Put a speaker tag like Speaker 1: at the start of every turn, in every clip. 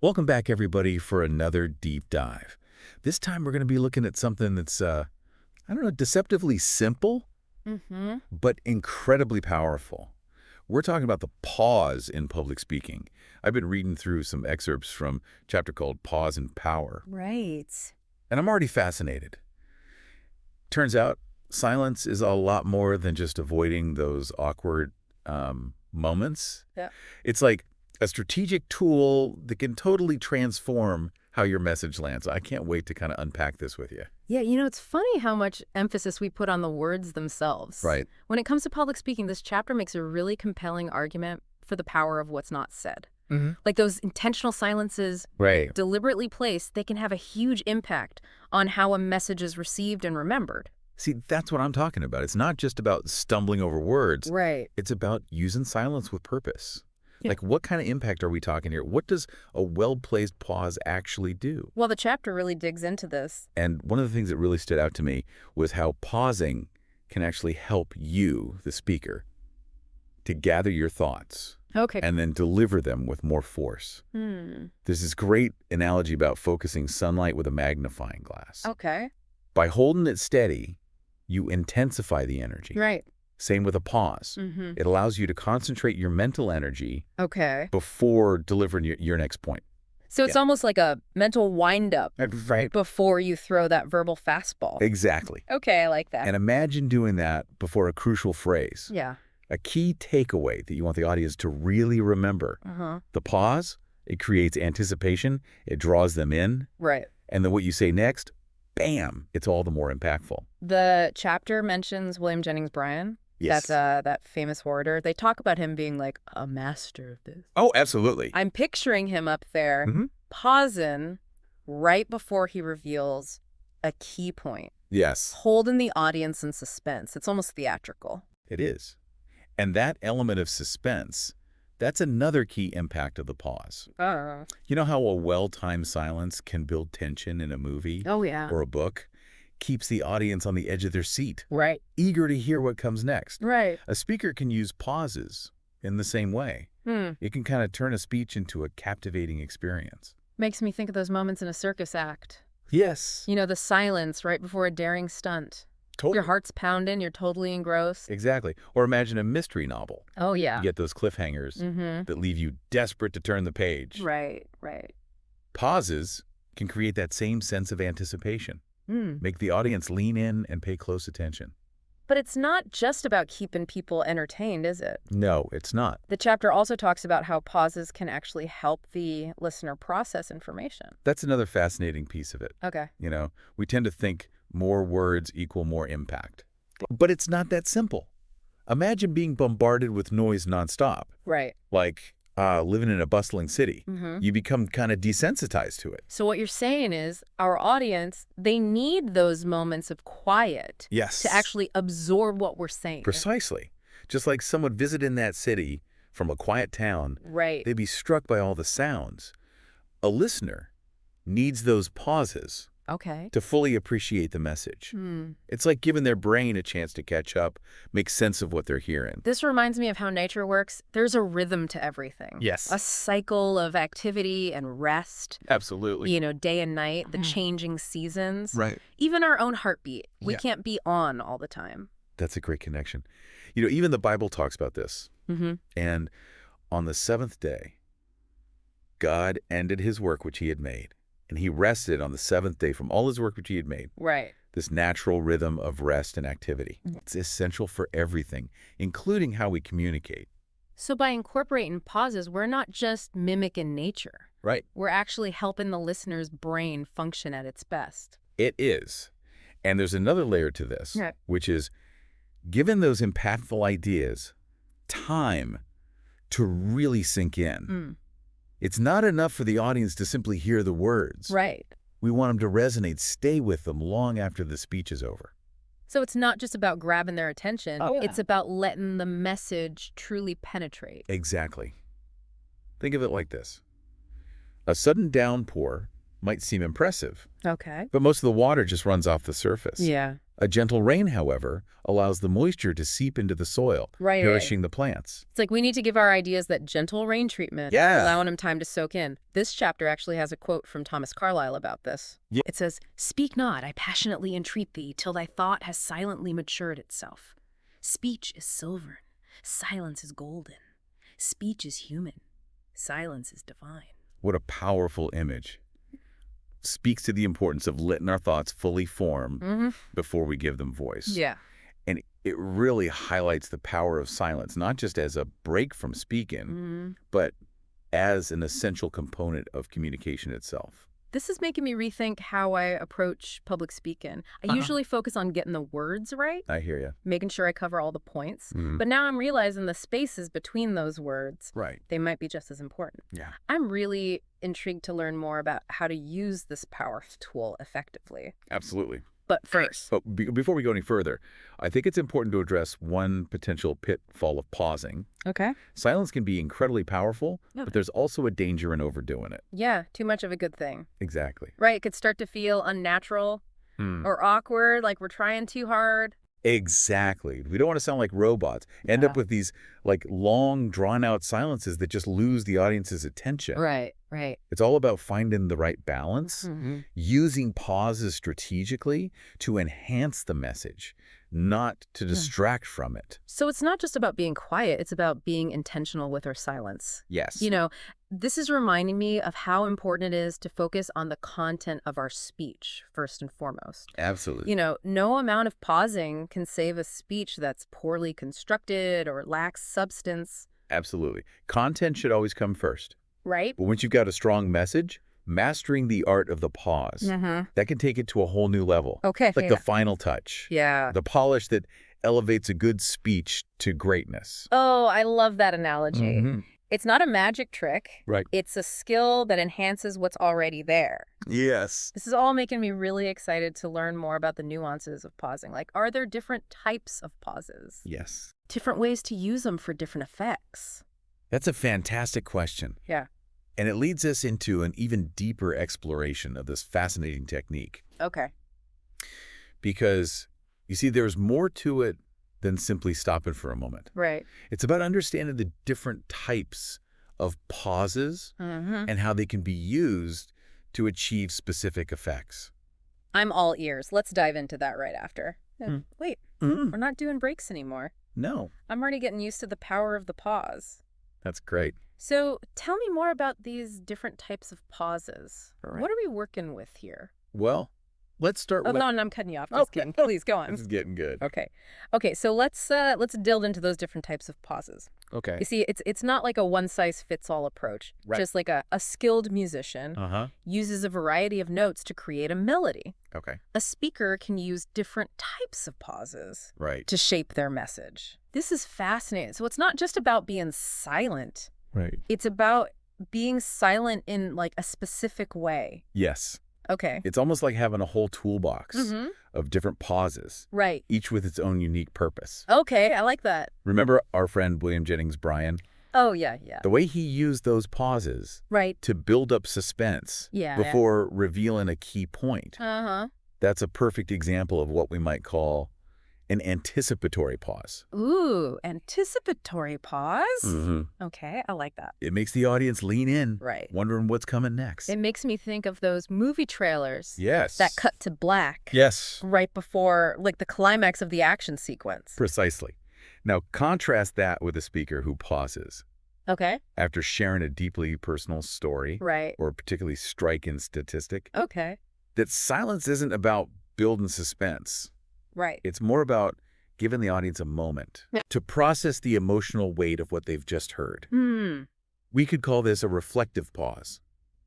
Speaker 1: Welcome back, everybody, for another deep dive. This time we're going to be looking at something that's, I don't know, deceptively simple, but incredibly powerful. We're talking about the pause in public speaking. I've been reading through some excerpts from a chapter called Pause and Power,
Speaker 2: Right.
Speaker 1: and I'm already fascinated. Turns out silence is a lot more than just avoiding those awkward moments.
Speaker 2: Yeah.
Speaker 1: It's like a strategic tool that can totally transform how your message lands. I can't wait to kind of unpack this with you.
Speaker 2: Yeah, it's funny how much emphasis we put on the words themselves.
Speaker 1: Right.
Speaker 2: When it comes to public speaking, this chapter makes a really compelling argument for the power of what's not said. Like those intentional silences,
Speaker 1: Right.
Speaker 2: deliberately placed, they can have a huge impact on how a message is received and remembered.
Speaker 1: See, that's what I'm talking about. It's not just about stumbling over words.
Speaker 2: Right.
Speaker 1: It's about using silence with purpose.
Speaker 2: Yeah.
Speaker 1: Like, what kind of impact are we talking here? What does a well-placed pause actually do?
Speaker 2: Well, the chapter really digs into this.
Speaker 1: And one of the things that really stood out to me was how pausing can actually help you, the speaker, to gather your thoughts
Speaker 2: Okay.
Speaker 1: and then deliver them with more force. There's this great analogy about focusing sunlight with a magnifying glass.
Speaker 2: Okay.
Speaker 1: By holding it steady, you intensify the energy.
Speaker 2: Right.
Speaker 1: Same with a pause. It allows you to concentrate your mental energy
Speaker 2: Okay.
Speaker 1: before delivering your next point.
Speaker 2: So it's almost like a mental wind-up
Speaker 1: Right.
Speaker 2: before you throw that verbal fastball.
Speaker 1: Exactly.
Speaker 2: Okay, I like that.
Speaker 1: And imagine doing that before a crucial phrase.
Speaker 2: Yeah.
Speaker 1: A key takeaway that you want the audience to really remember. The pause, it creates anticipation, it draws them in,
Speaker 2: Right.
Speaker 1: and then what you say next, bam, it's all the more impactful.
Speaker 2: The chapter mentions William Jennings Bryan.
Speaker 1: Yes.
Speaker 2: That's that famous orator. They talk about him being like a master of this.
Speaker 1: Oh, absolutely.
Speaker 2: I'm picturing him up there, pausing right before he reveals a key point,
Speaker 1: Yes,
Speaker 2: holding the audience in suspense. It's almost theatrical.
Speaker 1: it is. And that element of suspense, that's another key impact of the pause. You know how a well-timed silence can build tension in a movie
Speaker 2: Oh, yeah.
Speaker 1: or a book? Keeps the audience on the edge of their seat,
Speaker 2: Right.
Speaker 1: eager to hear what comes next.
Speaker 2: Right.
Speaker 1: A speaker can use pauses in the same way. It can kind of turn a speech into a captivating experience.
Speaker 2: Makes me think of those moments in a circus act.
Speaker 1: Yes.
Speaker 2: The silence right before a daring stunt.
Speaker 1: Totally.
Speaker 2: Your heart's pounding, you're totally engrossed.
Speaker 1: Exactly. Or imagine a mystery novel.
Speaker 2: Oh, yeah.
Speaker 1: You get those cliffhangers that leave you desperate to turn the page.
Speaker 2: Right, right.
Speaker 1: Pauses can create that same sense of anticipation. Make the audience lean in and pay close attention.
Speaker 2: But it's not just about keeping people entertained, is it?
Speaker 1: No, it's not.
Speaker 2: The chapter also talks about how pauses can actually help the listener process information.
Speaker 1: That's another fascinating piece of it.
Speaker 2: Okay.
Speaker 1: We tend to think more words equal more impact. But it's not that simple. Imagine being bombarded with noise nonstop,
Speaker 2: Right.
Speaker 1: like living in a bustling city. You become kind of desensitized to it.
Speaker 2: So what you're saying is our audience, they need those moments of quiet
Speaker 1: Yes.
Speaker 2: to actually absorb what we're saying.
Speaker 1: Precisely. Just like someone visiting that city from a quiet town,
Speaker 2: Right.
Speaker 1: they'd be struck by all the sounds. A listener needs those pauses
Speaker 2: Okay.
Speaker 1: to fully appreciate the message. It's like giving their brain a chance to catch up, make sense of what they're hearing.
Speaker 2: This reminds me of how nature works. There's a rhythm to everything.
Speaker 1: Yes.
Speaker 2: A cycle of activity and rest.
Speaker 1: Absolutely.
Speaker 2: Day and night, the changing seasons.
Speaker 1: Right.
Speaker 2: Even our own heartbeat. We
Speaker 1: Yeah.
Speaker 2: can't be on all the time.
Speaker 1: That's a great connection. Even the Bible talks about this. And on the seventh day, God ended his work which he had made, and he rested on the seventh day from all his work which he had made.
Speaker 2: Right.
Speaker 1: This natural rhythm of rest and activity. It's essential for everything, including how we communicate.
Speaker 2: So by incorporating pauses, we're not just mimicking nature.
Speaker 1: Right.
Speaker 2: We're actually helping the listener's brain function at its best.
Speaker 1: It is. And there's another layer to this,
Speaker 2: Yeah.
Speaker 1: which is given those impactful ideas time to really sink in. It's not enough for the audience to simply hear the words.
Speaker 2: Right.
Speaker 1: We want them to resonate, stay with them long after the speech is over.
Speaker 2: So it's not just about grabbing their attention.
Speaker 1: Oh, yeah.
Speaker 2: It's about letting the message truly penetrate.
Speaker 1: Exactly. Think of it like this. A sudden downpour might seem impressive,
Speaker 2: Okay.
Speaker 1: but most of the water just runs off the surface.
Speaker 2: Yeah.
Speaker 1: A gentle rain, however, allows the moisture to seep into the soil,
Speaker 2: Right.
Speaker 1: nourishing the plants.
Speaker 2: It's like we need to give our ideas that gentle rain treatment,
Speaker 1: Yeah.
Speaker 2: allowing them time to soak in. This chapter actually has a quote from Thomas Carlyle about this.
Speaker 1: Yeah.
Speaker 2: It says, "Speak not, I passionately entreat thee, till thy thought has silently matured itself. Speech is silvern, silence is golden. Speech is human, silence is divine."
Speaker 1: What a powerful image. Speaks to the importance of letting our thoughts fully form before we give them voice.
Speaker 2: Yeah.
Speaker 1: And it really highlights the power of silence, not just as a break from speaking, but as an essential component of communication itself.
Speaker 2: This is making me rethink how I approach public speaking. I usually focus on getting the words right,
Speaker 1: I hear you.
Speaker 2: making sure I cover all the points. But now I'm realizing the spaces between those words,
Speaker 1: Right.
Speaker 2: they might be just as important.
Speaker 1: Yeah.
Speaker 2: I'm really intrigued to learn more about how to use this power tool effectively.
Speaker 1: Absolutely.
Speaker 2: But first,
Speaker 1: But before we go any further, I think it's important to address one potential pitfall of pausing.
Speaker 2: okay.
Speaker 1: Silence can be incredibly powerful,
Speaker 2: Yeah.
Speaker 1: but there's also a danger in overdoing it.
Speaker 2: Yeah, too much of a good thing.
Speaker 1: Exactly.
Speaker 2: Right, it could start to feel unnatural or awkward, like we're trying too hard.
Speaker 1: Exactly. We don't want to sound like robots. End up with these like long, drawn-out silences that just lose the audience's attention.
Speaker 2: Right, right.
Speaker 1: It's all about finding the right balance, using pauses strategically to enhance the message, not to distract from it.
Speaker 2: So it's not just about being quiet, it's about being intentional with our silence.
Speaker 1: Yes.
Speaker 2: You know, this is reminding me of how important it is to focus on the content of our speech, first and foremost.
Speaker 1: Absolutely.
Speaker 2: You know, no amount of pausing can save a speech that's poorly constructed or lacks substance.
Speaker 1: Absolutely. Content should always come first.
Speaker 2: Right?
Speaker 1: But once you've got a strong message, mastering the art of the pause, that can take it to a whole new level.
Speaker 2: Okay.
Speaker 1: Like the final touch.
Speaker 2: Yeah.
Speaker 1: The polish that elevates a good speech to greatness.
Speaker 2: Oh, I love that analogy. It's not a magic trick.
Speaker 1: Right.
Speaker 2: It's a skill that enhances what's already there.
Speaker 1: Yes.
Speaker 2: This is all making me really excited to learn more about the nuances of pausing. Like, are there different types of pauses?
Speaker 1: Yes.
Speaker 2: Different ways to use them for different effects?
Speaker 1: That's a fantastic question.
Speaker 2: Yeah.
Speaker 1: And it leads us into an even deeper exploration of this fascinating technique.
Speaker 2: Okay.
Speaker 1: Because, you see, there's more to it than simply stopping for a moment.
Speaker 2: Right.
Speaker 1: It's about understanding the different types of pauses and how they can be used to achieve specific effects.
Speaker 2: I'm all ears. Let's dive into that right after. Wait, we're not doing breaks anymore.
Speaker 1: No,
Speaker 2: I'm already getting used to the power of the pause.
Speaker 1: that's great.
Speaker 2: So tell me more about these different types of pauses.
Speaker 1: All right.
Speaker 2: What are we working with here?
Speaker 1: Well, let's start
Speaker 2: Oh,
Speaker 1: with...
Speaker 2: no, I'm cutting you off. Just kidding. Please go on.
Speaker 1: This is getting good.
Speaker 2: Okay. Okay, so let's delve into those different types of pauses.
Speaker 1: Okay.
Speaker 2: You see, it's not like a one-size-fits-all approach.
Speaker 1: Right.
Speaker 2: Just like a skilled musician uses a variety of notes to create a melody.
Speaker 1: Okay.
Speaker 2: A speaker can use different types of pauses
Speaker 1: Right.
Speaker 2: to shape their message. This is fascinating. So it's not just about being silent.
Speaker 1: Right.
Speaker 2: It's about being silent in like a specific way.
Speaker 1: Yes.
Speaker 2: Okay.
Speaker 1: It's almost like having a whole toolbox of different pauses,
Speaker 2: Right.
Speaker 1: each with its own unique purpose.
Speaker 2: Okay, I like that.
Speaker 1: Remember our friend William Jennings Bryan?
Speaker 2: Oh, yeah.
Speaker 1: The way he used those pauses
Speaker 2: Right.
Speaker 1: to build up suspense before revealing a key point. That's a perfect example of what we might call an anticipatory pause.
Speaker 2: Ooh, anticipatory pause? Okay, I like that.
Speaker 1: It makes the audience lean in,
Speaker 2: Right.
Speaker 1: wondering what's coming next.
Speaker 2: It makes me think of those movie trailers
Speaker 1: Yes.
Speaker 2: that cut to black
Speaker 1: Yes.
Speaker 2: right before, like, the climax of the action sequence.
Speaker 1: Precisely. Now, contrast that with a speaker who pauses
Speaker 2: Okay.
Speaker 1: after sharing a deeply personal story
Speaker 2: Right.
Speaker 1: or a particularly striking statistic.
Speaker 2: Okay.
Speaker 1: That silence isn't about building suspense.
Speaker 2: Right.
Speaker 1: It's more about giving the audience a moment to process the emotional weight of what they've just heard. We could call this a reflective pause.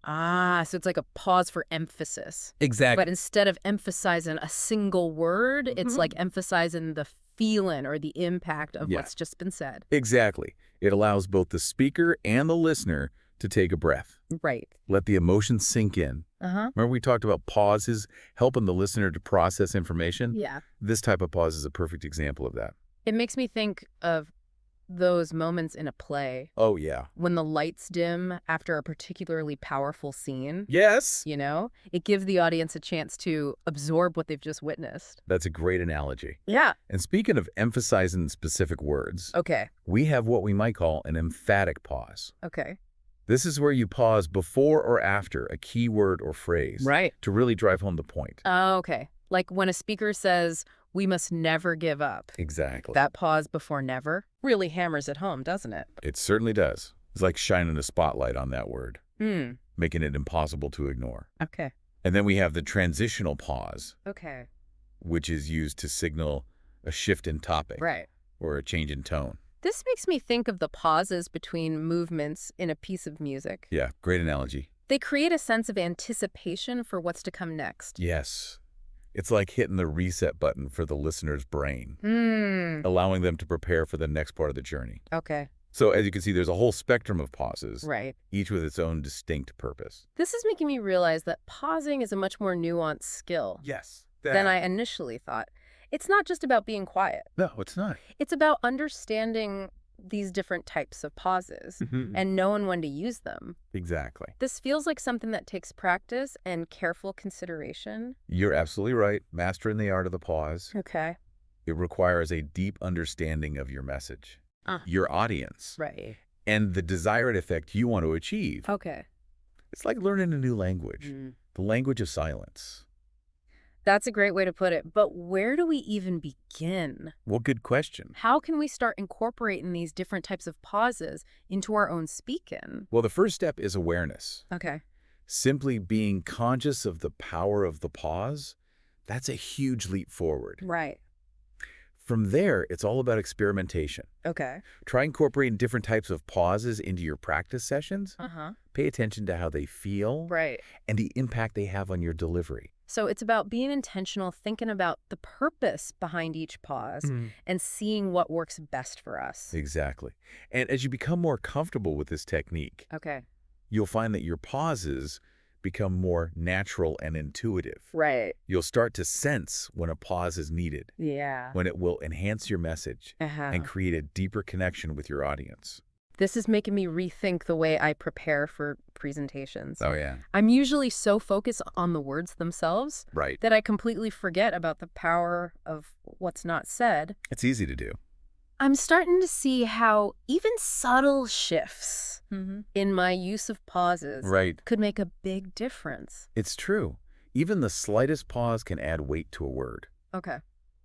Speaker 2: Ah, so it's like a pause for emphasis.
Speaker 1: Exactly.
Speaker 2: But instead of emphasizing a single word, it's like emphasizing the feeling or the impact of what's just been said.
Speaker 1: Exactly. It allows both the speaker and the listener to take a breath.
Speaker 2: Right.
Speaker 1: Let the emotions sink in. Remember we talked about pauses helping the listener to process information?
Speaker 2: Yeah.
Speaker 1: This type of pause is a perfect example of that.
Speaker 2: It makes me think of those moments in a play
Speaker 1: Oh, yeah.
Speaker 2: when the lights dim after a particularly powerful scene.
Speaker 1: Yes.
Speaker 2: It gives the audience a chance to absorb what they've just witnessed.
Speaker 1: That's a great analogy.
Speaker 2: Yeah.
Speaker 1: And speaking of emphasizing specific words,
Speaker 2: Okay.
Speaker 1: we have what we might call an emphatic pause.
Speaker 2: Okay.
Speaker 1: This is where you pause before or after a key word or phrase
Speaker 2: Right.
Speaker 1: to really drive home the point.
Speaker 2: Oh, okay. Like when a speaker says, "We must never give up."
Speaker 1: Exactly.
Speaker 2: That pause before never really hammers it home, doesn't it?
Speaker 1: It certainly does. It's like shining a spotlight on that word,
Speaker 2: Hmm.
Speaker 1: making it impossible to ignore.
Speaker 2: Okay.
Speaker 1: And then we have the transitional pause,
Speaker 2: Okay.
Speaker 1: which is used to signal a shift in topic
Speaker 2: Right.
Speaker 1: or a change in tone.
Speaker 2: This makes me think of the pauses between movements in a piece of music.
Speaker 1: Yeah, great analogy.
Speaker 2: They create a sense of anticipation for what's to come next.
Speaker 1: Yes. It's like hitting the reset button for the listener's brain,
Speaker 2: Hmm.
Speaker 1: allowing them to prepare for the next part of the journey.
Speaker 2: Okay.
Speaker 1: So as you can see, there's a whole spectrum of pauses,
Speaker 2: Right.
Speaker 1: each with its own distinct purpose.
Speaker 2: This is making me realize that pausing is a much more nuanced skill
Speaker 1: Yes.
Speaker 2: than I initially thought. It's not just about being quiet.
Speaker 1: No, it's not.
Speaker 2: It's about understanding these different types of pauses and knowing when to use them.
Speaker 1: Exactly.
Speaker 2: This feels like something that takes practice and careful consideration.
Speaker 1: You're absolutely right. Mastering the art of the pause.
Speaker 2: Okay.
Speaker 1: It requires a deep understanding of your message, your audience,
Speaker 2: Right.
Speaker 1: and the desired effect you want to achieve.
Speaker 2: Okay.
Speaker 1: It's like learning a new language, the language of silence.
Speaker 2: That's a great way to put it. But where do we even begin?
Speaker 1: Well, good question.
Speaker 2: How can we start incorporating these different types of pauses into our own speaking?
Speaker 1: Well, the first step is awareness.
Speaker 2: Okay.
Speaker 1: Simply being conscious of the power of the pause, that's a huge leap forward.
Speaker 2: Right.
Speaker 1: From there, it's all about experimentation.
Speaker 2: Okay.
Speaker 1: Try incorporating different types of pauses into your practice sessions.
Speaker 2: Uh-huh.
Speaker 1: Pay attention to how they feel
Speaker 2: Right.
Speaker 1: and the impact they have on your delivery.
Speaker 2: So it's about being intentional, thinking about the purpose behind each pause and seeing what works best for us.
Speaker 1: Exactly. And as you become more comfortable with this technique,
Speaker 2: Okay.
Speaker 1: you'll find that your pauses become more natural and intuitive.
Speaker 2: Right.
Speaker 1: You'll start to sense when a pause is needed,
Speaker 2: Yeah.
Speaker 1: when it will enhance your message
Speaker 2: Uh-huh.
Speaker 1: and create a deeper connection with your audience.
Speaker 2: This is making me rethink the way I prepare for presentations.
Speaker 1: Oh, yeah.
Speaker 2: I'm usually so focused on the words themselves
Speaker 1: Right.
Speaker 2: that I completely forget about the power of what's not said.
Speaker 1: It's easy to do.
Speaker 2: I'm starting to see how even subtle shifts in my use of pauses
Speaker 1: Right.
Speaker 2: could make a big difference.
Speaker 1: It's true. Even the slightest pause can add weight to a word,
Speaker 2: Okay.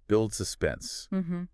Speaker 1: build suspense,
Speaker 2: Mm-hmm.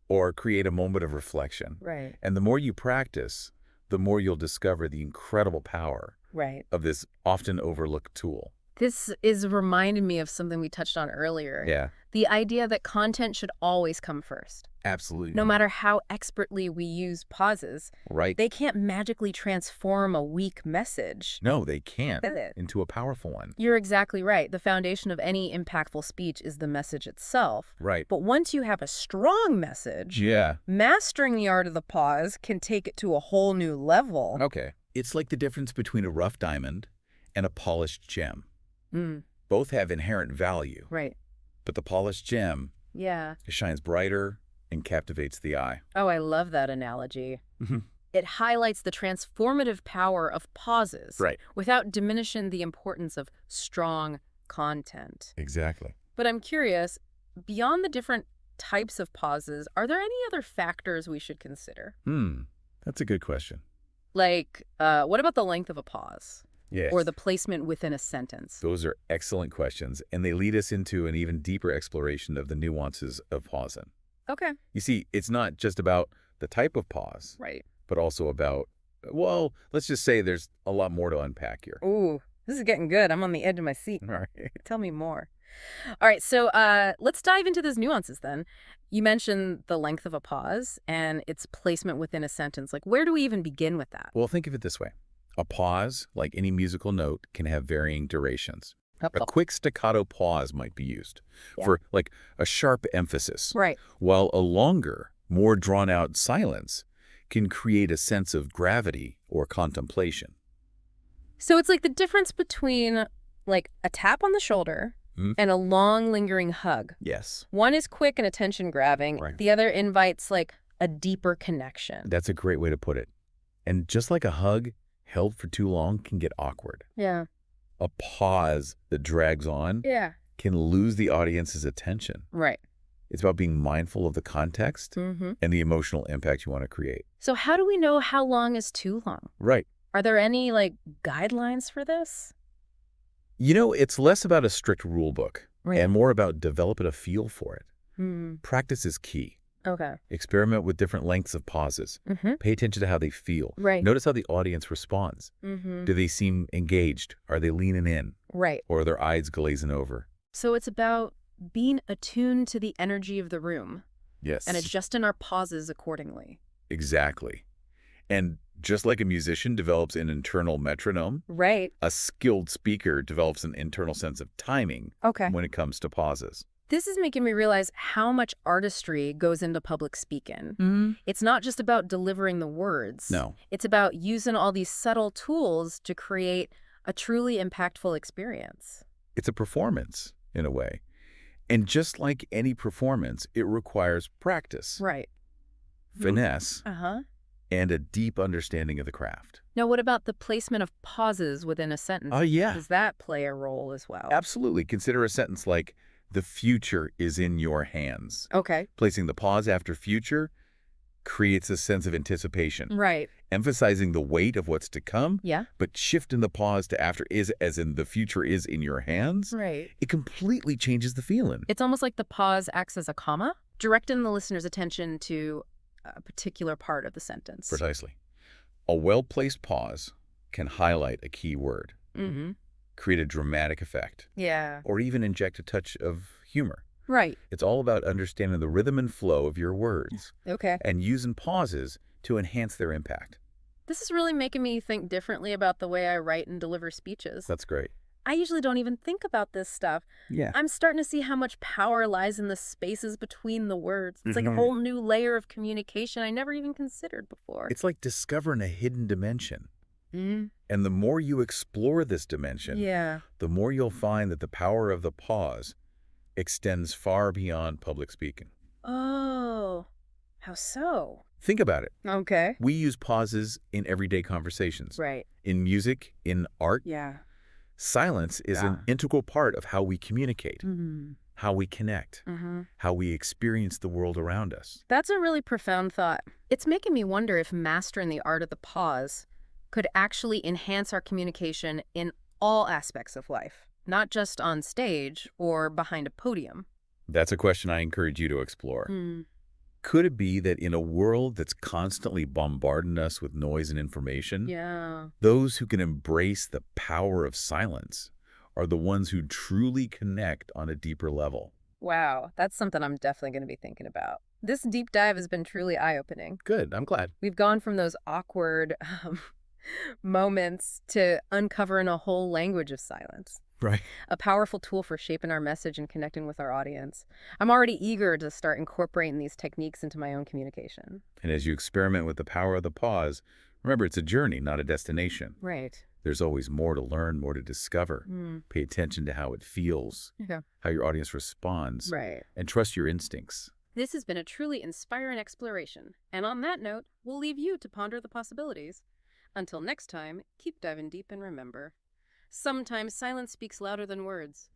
Speaker 1: or create a moment of reflection.
Speaker 2: Right.
Speaker 1: And the more you practice, the more you'll discover the incredible power
Speaker 2: Right.
Speaker 1: of this often overlooked tool.
Speaker 2: This is reminding me of something we touched on earlier.
Speaker 1: Yeah,
Speaker 2: The idea that content should always come first.
Speaker 1: absolutely.
Speaker 2: No matter how expertly we use pauses,
Speaker 1: Right.
Speaker 2: they can't magically transform a weak message.
Speaker 1: No, they can't
Speaker 2: Is it?
Speaker 1: into a powerful one.
Speaker 2: You're exactly right. The foundation of any impactful speech is the message itself.
Speaker 1: Right.
Speaker 2: But once you have a strong message,
Speaker 1: Yeah.
Speaker 2: mastering the art of the pause can take it to a whole new level.
Speaker 1: Okay. It's like the difference between a rough diamond and a polished gem.
Speaker 2: Mm,
Speaker 1: Both have inherent value,
Speaker 2: right.
Speaker 1: but the polished gem
Speaker 2: Yeah.
Speaker 1: shines brighter and captivates the eye.
Speaker 2: Oh, I love that analogy.
Speaker 1: Mhm.
Speaker 2: It highlights the transformative power of pauses
Speaker 1: Right.
Speaker 2: without diminishing the importance of strong content.
Speaker 1: Exactly.
Speaker 2: But I'm curious, beyond the different types of pauses, are there any other factors we should consider?
Speaker 1: That's a good question.
Speaker 2: Like, what about the length of a pause?
Speaker 1: Yes.
Speaker 2: Or the placement within a sentence?
Speaker 1: Those are excellent questions, and they lead us into an even deeper exploration of the nuances of pausing.
Speaker 2: Okay.
Speaker 1: You see, it's not just about the type of pause,
Speaker 2: Right.
Speaker 1: but also about, well, let's just say there's a lot more to unpack here.
Speaker 2: Ooh, this is getting good. I'm on the edge of my seat.
Speaker 1: All right.
Speaker 2: Tell me more. All right, so let's dive into those nuances then. You mentioned the length of a pause and its placement within a sentence. Like, where do we even begin with that?
Speaker 1: Well, think of it this way. A pause, like any musical note, can have varying durations. A quick staccato pause might be used for like a sharp emphasis,
Speaker 2: Right.
Speaker 1: while a longer, more drawn-out silence can create a sense of gravity or contemplation.
Speaker 2: So it's like the difference between like a tap on the shoulder and a long lingering hug.
Speaker 1: Yes.
Speaker 2: One is quick and attention grabbing.
Speaker 1: Right.
Speaker 2: The other invites like a deeper connection.
Speaker 1: That's a great way to put it. And just like a hug held for too long can get awkward,
Speaker 2: Yeah.
Speaker 1: a pause that drags on
Speaker 2: Yeah.
Speaker 1: can lose the audience's attention.
Speaker 2: Right.
Speaker 1: It's about being mindful of the context
Speaker 2: Mm-hmm.
Speaker 1: and the emotional impact you want to create.
Speaker 2: So how do we know how long is too long?
Speaker 1: Right.
Speaker 2: Are there any, like, guidelines for this?
Speaker 1: You know, it's less about a strict rule book
Speaker 2: Right.
Speaker 1: and more about developing a feel for it.
Speaker 2: Hmm.
Speaker 1: Practice is key.
Speaker 2: Okay.
Speaker 1: Experiment with different lengths of pauses.
Speaker 2: Mm-hmm.
Speaker 1: Pay attention to how they feel.
Speaker 2: Right.
Speaker 1: Notice how the audience responds.
Speaker 2: Mm-hmm.
Speaker 1: Do they seem engaged? Are they leaning in?
Speaker 2: Right.
Speaker 1: Or are their eyes glazing over?
Speaker 2: So it's about being attuned to the energy of the room
Speaker 1: Yes.
Speaker 2: and adjusting our pauses accordingly.
Speaker 1: Exactly. And just like a musician develops an internal metronome,
Speaker 2: Right.
Speaker 1: a skilled speaker develops an internal sense of timing
Speaker 2: Okay.
Speaker 1: when it comes to pauses.
Speaker 2: This is making me realize how much artistry goes into public speaking.
Speaker 1: Mm-hmm.
Speaker 2: It's not just about delivering the words.
Speaker 1: No.
Speaker 2: It's about using all these subtle tools to create a truly impactful experience.
Speaker 1: It's a performance, in a way. And just like any performance, it requires practice,
Speaker 2: Right.
Speaker 1: finesse,
Speaker 2: Uh-huh.
Speaker 1: and a deep understanding of the craft.
Speaker 2: Now, what about the placement of pauses within a sentence?
Speaker 1: Oh, yeah.
Speaker 2: Does that play a role as well?
Speaker 1: Absolutely. Consider a sentence like, "The future is in your hands."
Speaker 2: Okay.
Speaker 1: Placing the pause after future creates a sense of anticipation,
Speaker 2: Right.
Speaker 1: emphasizing the weight of what's to come,
Speaker 2: Yeah.
Speaker 1: but shifting the pause to after is as in the future is in your hands.
Speaker 2: Right.
Speaker 1: It completely changes the feeling.
Speaker 2: It's almost like the pause acts as a comma, directing the listener's attention to a particular part of the sentence.
Speaker 1: Precisely. A well-placed pause can highlight a key word,
Speaker 2: Mm-hmm.
Speaker 1: create a dramatic effect,
Speaker 2: Yeah.
Speaker 1: or even inject a touch of humor.
Speaker 2: Right.
Speaker 1: It's all about understanding the rhythm and flow of your words
Speaker 2: Okay.
Speaker 1: and using pauses to enhance their impact.
Speaker 2: This is really making me think differently about the way I write and deliver speeches.
Speaker 1: That's great.
Speaker 2: I usually don't even think about this stuff.
Speaker 1: Yeah.
Speaker 2: I'm starting to see how much power lies in the spaces between the words. It's like a
Speaker 1: Mhm.
Speaker 2: whole new layer of communication I never even considered before.
Speaker 1: It's like discovering a hidden dimension.
Speaker 2: Mm.
Speaker 1: And the more you explore this dimension,
Speaker 2: Yeah.
Speaker 1: the more you'll find that the power of the pause extends far beyond public speaking.
Speaker 2: Oh, how so?
Speaker 1: Think about it.
Speaker 2: Okay.
Speaker 1: We use pauses in everyday conversations,
Speaker 2: Right.
Speaker 1: in music, in art.
Speaker 2: Yeah.
Speaker 1: Silence is an
Speaker 2: Yeah.
Speaker 1: integral part of how we communicate,
Speaker 2: Mm-hmm.
Speaker 1: how we connect,
Speaker 2: Mm-hmm.
Speaker 1: how we experience the world around us.
Speaker 2: That's a really profound thought. It's making me wonder if mastering the art of the pause could actually enhance our communication in all aspects of life, not just on stage or behind a podium.
Speaker 1: That's a question I encourage you to explore.
Speaker 2: Hmm.
Speaker 1: Could it be that in a world that's constantly bombarding us with noise and information,
Speaker 2: Yeah.
Speaker 1: those who can embrace the power of silence are the ones who truly connect on a deeper level?
Speaker 2: Wow, that's something I'm definitely going to be thinking about. This deep dive has been truly eye-opening.
Speaker 1: Good, I'm glad.
Speaker 2: We've gone from those awkward moments to uncovering a whole language of silence.
Speaker 1: Right.
Speaker 2: A powerful tool for shaping our message and connecting with our audience. I'm already eager to start incorporating these techniques into my own communication.
Speaker 1: And as you experiment with the power of the pause, remember it's a journey, not a destination.
Speaker 2: Right.
Speaker 1: There's always more to learn, more to discover.
Speaker 2: Mm.
Speaker 1: Pay attention to how it feels,
Speaker 2: Yeah.
Speaker 1: how your audience responds,
Speaker 2: Right.
Speaker 1: and trust your instincts.
Speaker 2: This has been a truly inspiring exploration. And on that note, we'll leave you to ponder the possibilities. Until next time, keep diving deep and remember, sometimes silence speaks louder than words.